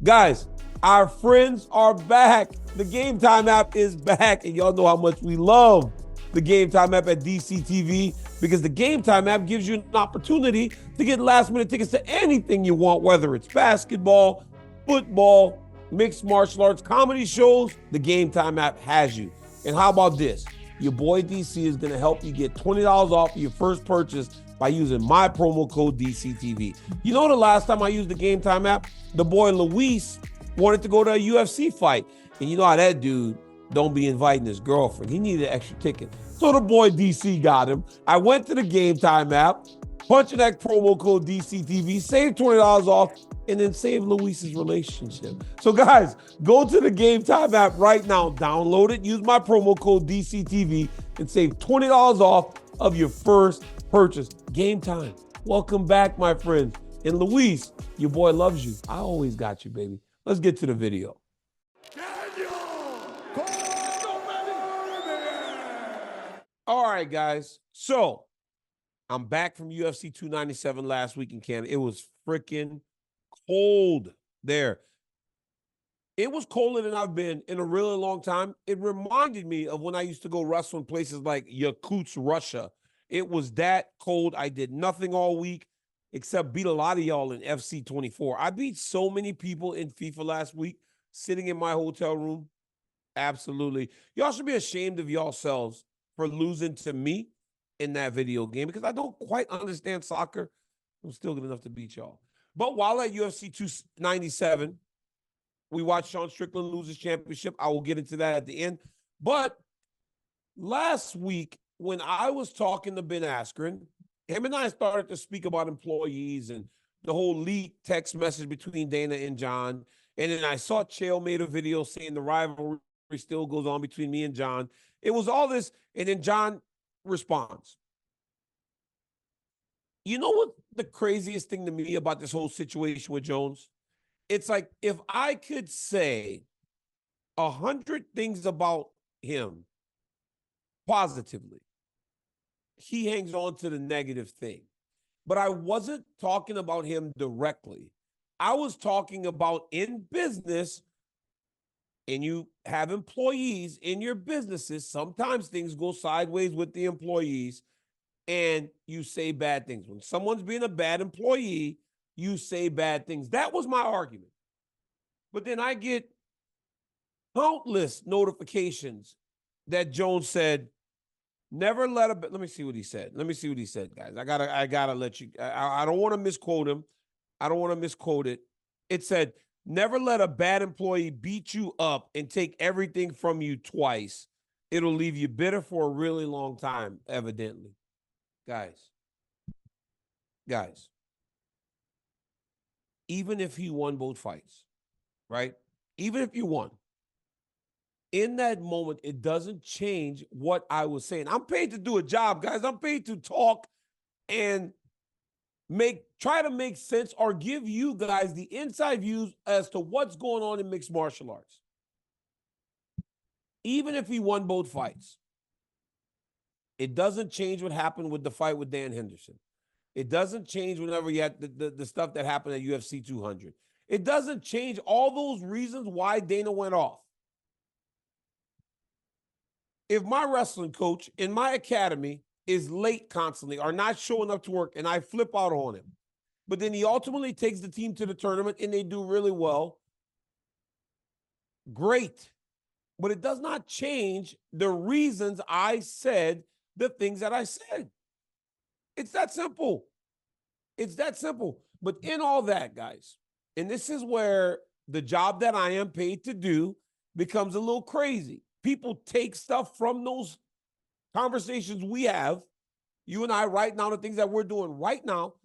Guys, our friends are back. The Game Time app is back, and y'all know how much we love the Game Time app at DCTV, because the Game Time app gives you an opportunity to get last-minute tickets to anything you want, whether it's basketball, football, mixed martial arts, comedy shows. The Game Time app has you. And how about this? Your boy DC is going to help you get $20 off your first purchase by using my promo code DCTV. You know, the last time I used the Game Time app, the boy Luis wanted to go to a UFC fight. And you know how that dude don't be inviting his girlfriend. He needed an extra ticket. So the boy DC got him. I went to the Game Time app, punched that promo code DCTV, saved $20 off, and then save Luis's relationship. So guys, go to the Game Time app right now, download it, use my promo code DCTV, and save $20 off of your first purchase. Game Time. Welcome back, my friends. And Luis, your boy loves you. I always got you, baby. Let's get to the video. All right, guys. So I'm back from UFC 297 last week in Canada. It was freaking cold there. It was colder than I've been in a really long time. It reminded me of when I used to go wrestle in places like Yakutsk, Russia. It was that cold. I did nothing all week except beat a lot of y'all in FC 24. I beat so many people in FIFA last week sitting in my hotel room. Absolutely. Y'all should be ashamed of yourselves for losing to me in that video game, because I don't quite understand soccer. I'm still good enough to beat y'all. But while at UFC 297, we watched Sean Strickland lose his championship. I will get into that at the end. But last week, when I was talking to Ben Askren, him and I started to speak about employees and the whole leaked text message between Dana and Jon. And then I saw Chael made a video saying the rivalry still goes on between me and Jon. It was all this, and then Jon responds. You know what the craziest thing to me about this whole situation with Jones? It's like, if I could say 100 things about him positively, he hangs on to the negative thing. But I wasn't talking about him directly. I was talking about in business, and you have employees in your businesses. Sometimes things go sideways with the employees, and you say bad things. When someone's being a bad employee, you say bad things. That was my argument. But then I get countless notifications that Jones said, never let a, let me see what he said. Let me see what he said, guys. I gotta let you, I don't want to misquote him. I don't want to misquote it. It said, never let a bad employee beat you up and take everything from you twice. It'll leave you bitter for a really long time, evidently. Guys, even if he won both fights, right? Even if you won, in that moment, it doesn't change what I was saying. I'm paid to do a job, guys. I'm paid to talk and try to make sense or give you guys the inside views as to what's going on in mixed martial arts. Even if he won both fights, it doesn't change what happened with the fight with Dan Henderson. It doesn't change whenever you had the stuff that happened at UFC 200. It doesn't change all those reasons why Dana went off. If my wrestling coach in my academy is late constantly or not showing up to work and I flip out on him, but then he ultimately takes the team to the tournament and they do really well, great. But it does not change the reasons I said the things that I said. It's that simple. It's that simple. But in all that, guys, and this is where the job that I am paid to do becomes a little crazy. People take stuff from those conversations we have, you and I right now, the things that we're doing right now,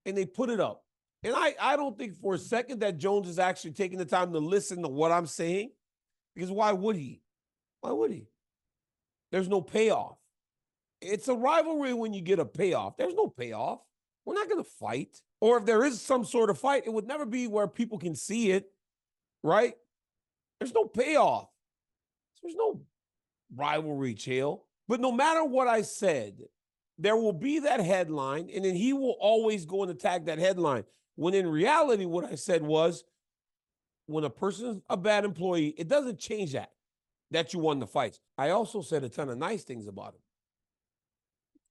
and they put it up. And I don't think for a second that Jones is actually taking the time to listen to what I'm saying, because why would he? Why would he? There's no payoff. It's a rivalry when you get a payoff. There's no payoff. We're not going to fight. Or if there is some sort of fight, it would never be where people can see it, right? There's no payoff. There's no rivalry, Chael. But no matter what I said, there will be that headline, and then he will always go and attack that headline. When in reality, what I said was, when a person's a bad employee, it doesn't change that you won the fights. I also said a ton of nice things about him.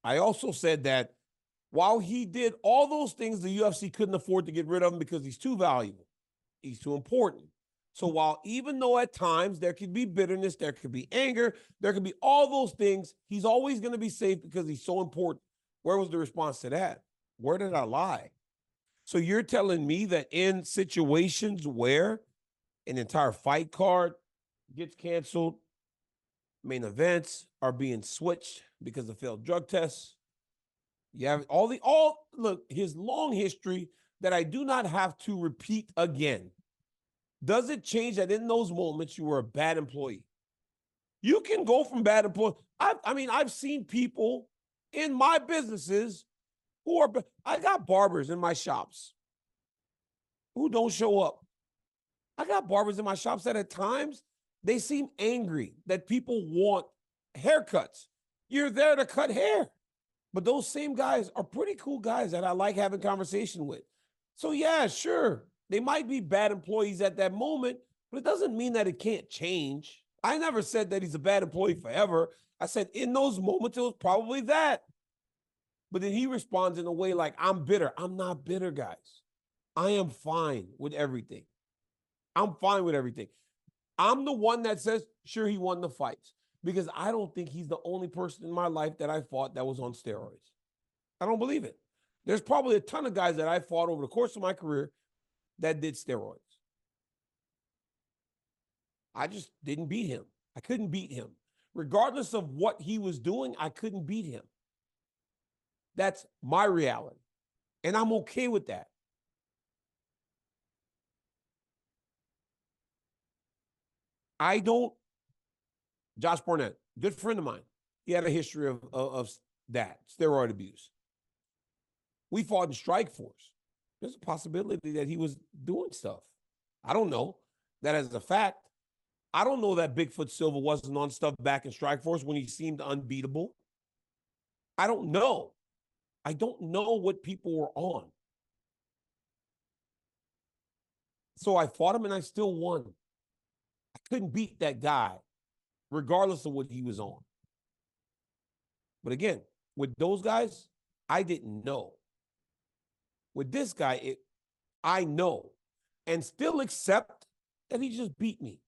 I also said that while he did all those things, the UFC couldn't afford to get rid of him because he's too valuable. He's too important. So while even though at times there could be bitterness, there could be anger, there could be all those things, he's always going to be safe because he's so important. Where was the response to that? Where did I lie? So you're telling me that in situations where an entire fight card gets canceled, main events are being switched because of failed drug tests, you have look, his long history that I do not have to repeat again. Does it change that in those moments you were a bad employee? You can go from bad employee. I've seen people in my businesses who are, I got barbers in my shops who don't show up. I got barbers in my shops that at times they seem angry that people want haircuts. You're there to cut hair. But those same guys are pretty cool guys that I like having conversation with. So yeah, sure, they might be bad employees at that moment, but it doesn't mean that it can't change. I never said that he's a bad employee forever. I said in those moments, it was probably that. But then he responds in a way like, I'm bitter. I'm not bitter, guys. I am fine with everything. I'm fine with everything. I'm the one that says, sure, he won the fights because I don't think he's the only person in my life that I fought that was on steroids. I don't believe it. There's probably a ton of guys that I fought over the course of my career that did steroids. I just didn't beat him. I couldn't beat him. Regardless of what he was doing, I couldn't beat him. That's my reality. And I'm okay with that. Josh Barnett, good friend of mine. He had a history of that, steroid abuse. We fought in Strikeforce. There's a possibility that he was doing stuff. I don't know that as a fact. I don't know that Bigfoot Silva wasn't on stuff back in Strikeforce when he seemed unbeatable. I don't know. I don't know what people were on. So I fought him and I still won. I couldn't beat that guy, regardless of what he was on. But again, with those guys, I didn't know. With this guy, I know and still accept that he just beat me.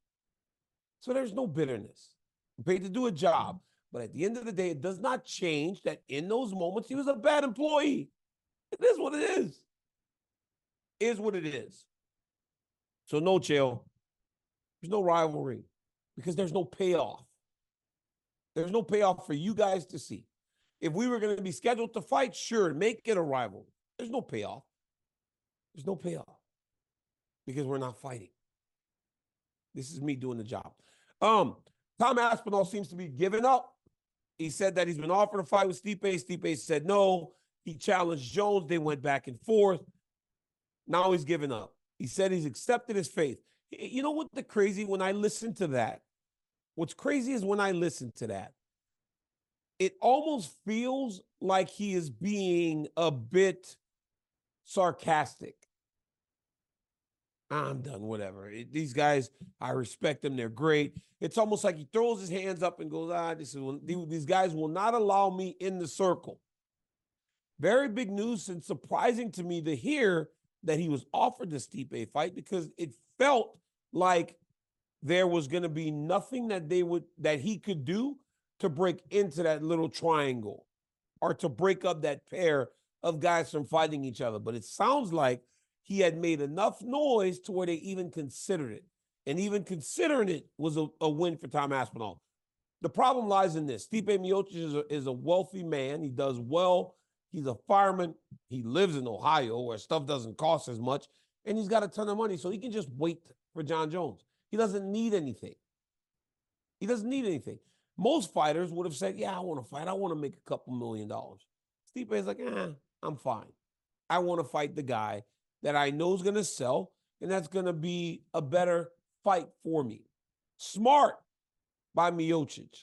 So there's no bitterness. I'm paid to do a job. But at the end of the day, it does not change that in those moments, he was a bad employee. It is what it is. It is what it is. So no, Chael, there's no rivalry because there's no payoff. There's no payoff for you guys to see. If we were going to be scheduled to fight, sure, make it a rivalry. There's no payoff. There's no payoff because we're not fighting. This is me doing the job. Tom Aspinall seems to be giving up. He said that he's been offered a fight with Stipe. Stipe said no. He challenged Jones. They went back and forth. Now he's giving up. He said he's accepted his fate. You know what the crazy, when I listen to that, what's crazy is when I listen to that, it almost feels like he is being a bit sarcastic. I'm done, whatever. These guys, I respect them. They're great. It's almost like he throws his hands up and goes, these guys will not allow me in the circle. Very big news and surprising to me to hear that he was offered the Stipe fight because it felt like there was going to be nothing that he could do to break into that little triangle or to break up that pair of guys from fighting each other. But it sounds like he had made enough noise to where they even considered it. And even considering it was a win for Tom Aspinall. The problem lies in this. Stipe Miocic is a wealthy man. He does well. He's a fireman. He lives in Ohio where stuff doesn't cost as much. And he's got a ton of money, so he can just wait for Jon Jones. He doesn't need anything. He doesn't need anything. Most fighters would have said, yeah, I want to fight. I want to make a couple $1 million. Stipe is like, I'm fine. I want to fight the guy that I know is going to sell, and that's going to be a better fight for me. Smart by Miocic.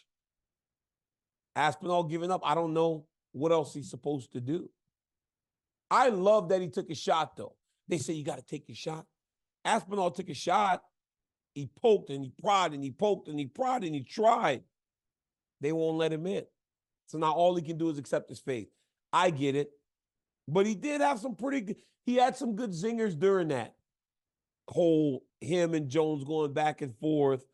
Aspinall giving up. I don't know what else he's supposed to do. I love that he took a shot, though. They say you got to take your shot. Aspinall took a shot. He poked and he prodded and he poked and he prodded and he tried. They won't let him in. So now all he can do is accept his fate. I get it. But he did have some pretty good, he had some good zingers during that whole him and Jones going back and forth,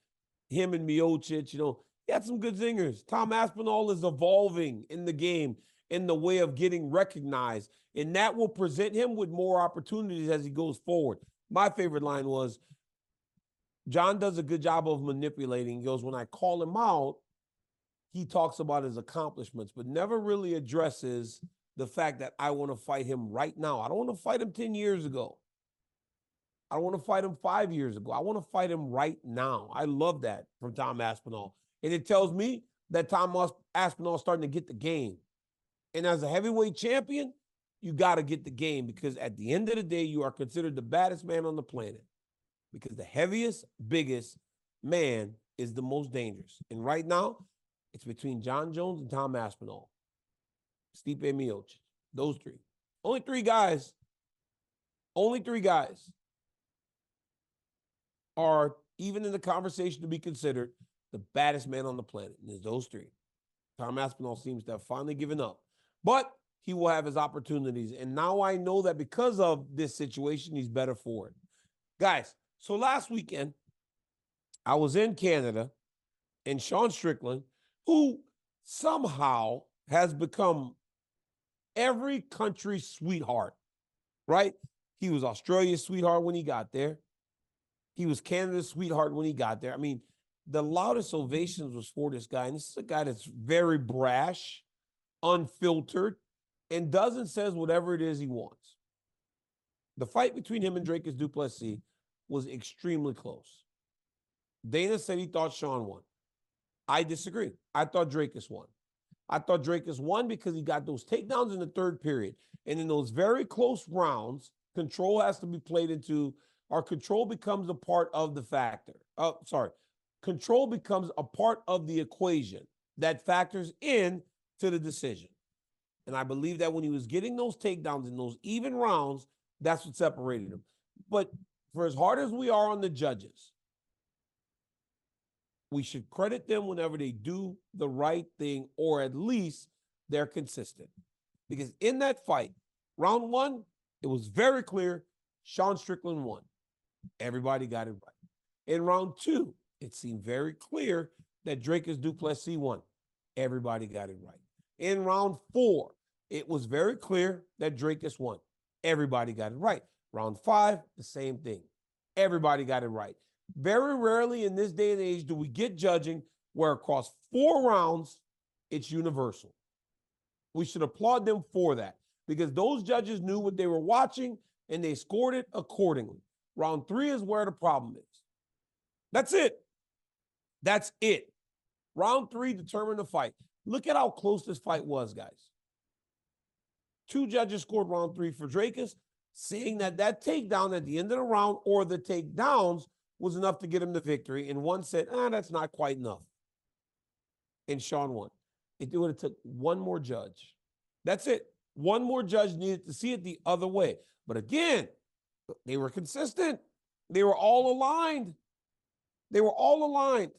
him and Miocic, you know, he had some good zingers. Tom Aspinall is evolving in the game in the way of getting recognized, and that will present him with more opportunities as he goes forward. My favorite line was, Jon does a good job of manipulating. He goes, when I call him out, he talks about his accomplishments, but never really addresses the fact that I want to fight him right now. I don't want to fight him 10 years ago. I don't want to fight him 5 years ago. I want to fight him right now. I love that from Tom Aspinall. And it tells me that Tom Aspinall is starting to get the game. And as a heavyweight champion, you got to get the game, because at the end of the day, you are considered the baddest man on the planet, because the heaviest, biggest man is the most dangerous. And right now, it's between Jon Jones and Tom Aspinall. Stipe Miocic. Those three. Only three guys are even in the conversation to be considered the baddest man on the planet. And there's those three. Tom Aspinall seems to have finally given up. But he will have his opportunities. And now I know that because of this situation, he's better for it. Guys, so last weekend, I was in Canada, and Sean Strickland, who somehow has become every country's sweetheart, right? He was Australia's sweetheart when he got there. He was Canada's sweetheart when he got there. I mean, the loudest ovations was for this guy. And this is a guy that's very brash, unfiltered, and does and says whatever it is he wants. The fight between him and Dricus Du Plessis was extremely close. Dana said he thought Sean won. I disagree. I thought Dricus won. I thought Dricus won because he got those takedowns in the third period. And in those very close rounds, control has to be played into, or control becomes a part of the factor. Control becomes a part of the equation that factors in to the decision. And I believe that when he was getting those takedowns in those even rounds, that's what separated him. But for as hard as we are on the judges, we should credit them whenever they do the right thing, or at least they're consistent. Because in that fight, round one, it was very clear Sean Strickland won. Everybody got it right. In round two, it seemed very clear that Dricus Du Plessis won. Everybody got it right. In round four, it was very clear that Dricus won. Everybody got it right. Round five, the same thing. Everybody got it right. Very rarely in this day and age do we get judging where across 4 rounds, it's universal. We should applaud them for that, because those judges knew what they were watching and they scored it accordingly. Round 3 is where the problem is. That's it. That's it. Round 3 determined the fight. Look at how close this fight was, guys. 2 judges scored round 3 for Dricus, saying that that takedown at the end of the round, or the takedowns, was enough to get him the victory. And one said, that's not quite enough. And Sean won. It would have took one more judge. That's it. One more judge needed to see it the other way. But again, they were consistent. They were all aligned. They were all aligned.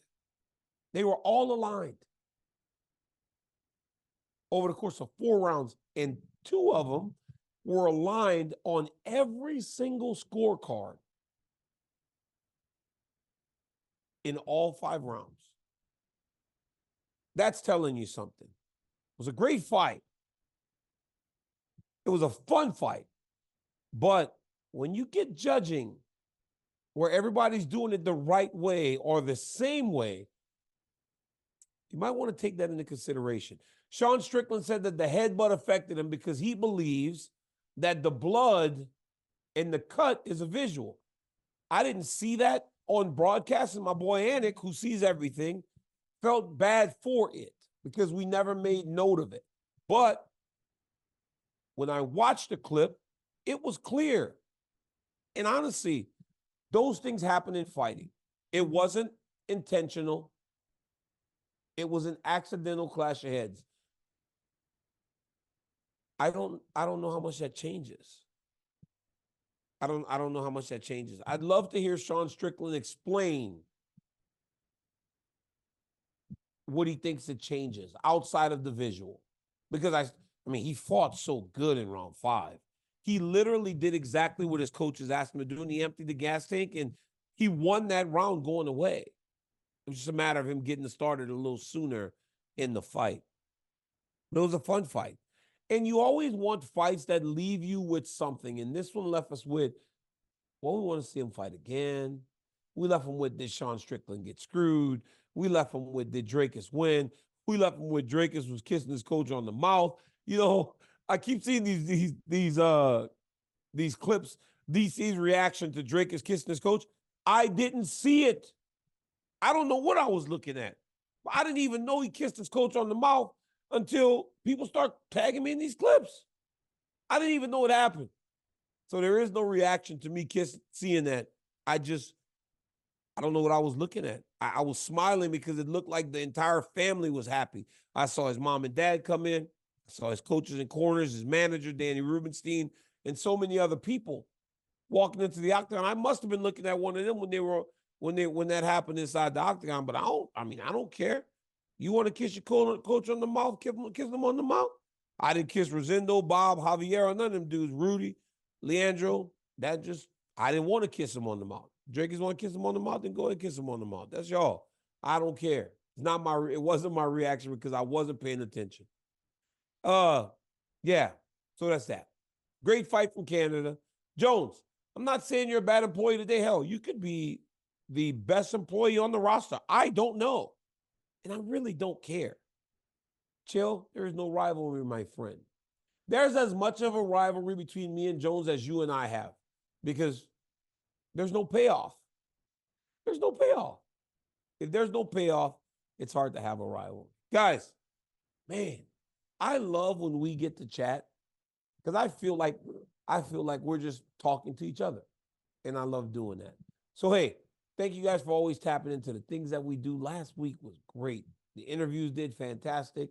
They were all aligned over the course of 4 rounds. And 2 of them were aligned on every single scorecard in all 5 rounds. That's telling you something. It was a great fight. It was a fun fight. But when you get judging where everybody's doing it the right way or the same way, you might want to take that into consideration. Sean Strickland said that the headbutt affected him because he believes that the blood and the cut is a visual. I didn't see that on broadcast, and my boy Anik, who sees everything, felt bad for it because we never made note of it. But when I watched the clip, it was clear. And honestly, those things happen in fighting. It wasn't intentional. It was an accidental clash of heads. I don't know how much that changes. I don't know how much that changes. I'd love to hear Sean Strickland explain what he thinks it changes outside of the visual. Because I mean, he fought so good in round 5. He literally did exactly what his coaches asked him to do, and he emptied the gas tank, and he won that round going away. It was just a matter of him getting started a little sooner in the fight. But it was a fun fight. And you always want fights that leave you with something. And this one left us with, well, we want to see him fight again. We left him with, did Sean Strickland get screwed? We left him with, did Dricus win? We left him with Dricus was kissing his coach on the mouth. You know, I keep seeing these clips, DC's reaction to Dricus kissing his coach. I didn't see it. I don't know what I was looking at. I didn't even know he kissed his coach on the mouth until people start tagging me in these clips. I didn't even know it happened. So there is no reaction to me seeing that. I don't know what I was looking at. I was smiling because it looked like the entire family was happy. I saw his mom and dad come in. I saw his coaches and corners, his manager, Danny Rubenstein, and so many other people walking into the octagon. I must have been looking at one of them when that happened inside the octagon, but I don't care. You want to kiss your coach on the mouth, kiss him on the mouth? I didn't kiss Rosendo, Bob, Javier, or none of them dudes, Rudy, Leandro. I didn't want to kiss him on the mouth. Dricus want to kiss him on the mouth, then go ahead and kiss him on the mouth. That's y'all. I don't care. It wasn't my reaction because I wasn't paying attention. Yeah. So that's that. Great fight from Canada. Jones, I'm not saying you're a bad employee today. Hell, you could be the best employee on the roster. I don't know. And I really don't care. Chill. There is no rivalry, my friend. There's as much of a rivalry between me and Jones as you and I have because there's no payoff. There's no payoff. If there's no payoff, it's hard to have a rivalry. Guys, man, I love when we get to chat because I feel like we're just talking to each other. And I love doing that. So, hey, thank you guys for always tapping into the things that we do. Last week was great. The interviews did fantastic.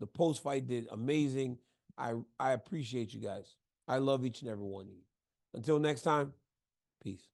The post-fight did amazing. I appreciate you guys. I love each and every one of you. Until next time, peace.